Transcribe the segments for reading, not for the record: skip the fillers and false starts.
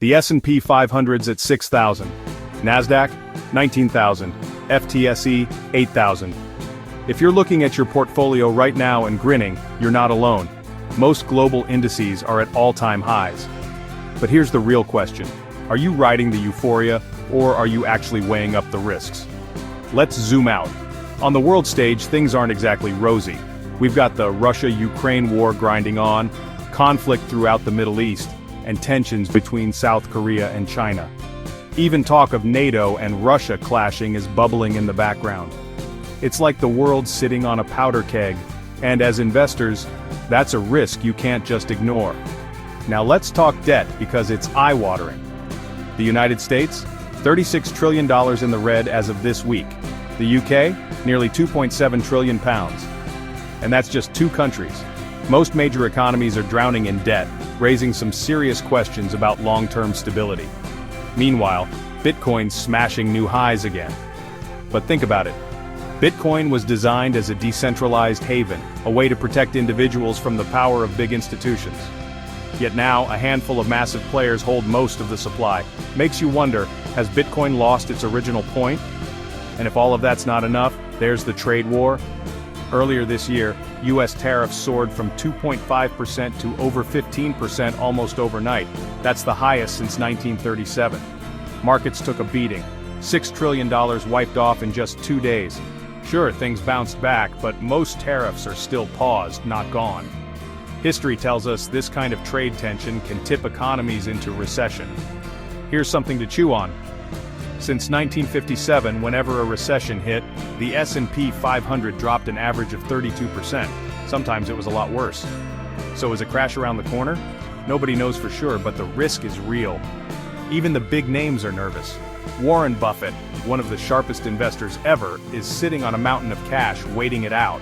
The S&P 500's at 6,000. NASDAQ, 19,000. FTSE, 8,000. If you're looking at your portfolio right now and grinning, you're not alone. Most global indices are at all-time highs. But here's the real question. Are you riding the euphoria, or are you actually weighing up the risks? Let's zoom out. On the world stage, things aren't exactly rosy. We've got the Russia-Ukraine war grinding on, conflict throughout the Middle East, and tensions between South Korea and China. Even talk of NATO and Russia clashing is bubbling in the background. It's like the world's sitting on a powder keg, and as investors, that's a risk you can't just ignore. Now let's talk debt because it's eye-watering. The United States, $36 trillion in the red as of this week. The UK, nearly £2.7 trillion. And that's just two countries. Most major economies are drowning in debt, raising some serious questions about long-term stability. Meanwhile, Bitcoin's smashing new highs again. But think about it. Bitcoin was designed as a decentralized haven, a way to protect individuals from the power of big institutions. Yet now, a handful of massive players hold most of the supply. Makes you wonder, has Bitcoin lost its original point? And if all of that's not enough, there's the trade war. Earlier this year, US tariffs soared from 2.5% to over 15% almost overnight. That's the highest since 1937. Markets took a beating. $6 trillion wiped off in just 2 days. Sure, things bounced back, but most tariffs are still paused, not gone. History tells us this kind of trade tension can tip economies into recession. Here's something to chew on. Since 1957, whenever a recession hit, the S&P 500 dropped an average of 32%. Sometimes it was a lot worse. So is a crash around the corner? Nobody knows for sure, but the risk is real. Even the big names are nervous. Warren Buffett, one of the sharpest investors ever, is sitting on a mountain of cash waiting it out.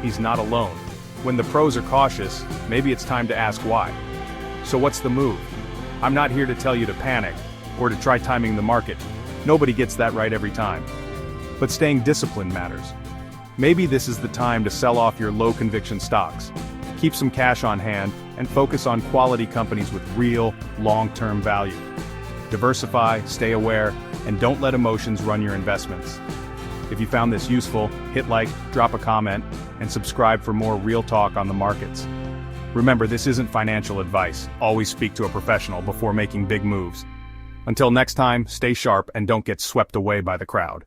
He's not alone. When the pros are cautious, maybe it's time to ask why. So what's the move? I'm not here to tell you to panic, or to try timing the market. Nobody gets that right every time. But staying disciplined matters. Maybe this is the time to sell off your low-conviction stocks. Keep some cash on hand, and focus on quality companies with real, long-term value. Diversify, stay aware, and don't let emotions run your investments. If you found this useful, hit like, drop a comment, and subscribe for more real talk on the markets. Remember, this isn't financial advice. Always speak to a professional before making big moves. Until next time, stay sharp and don't get swept away by the crowd.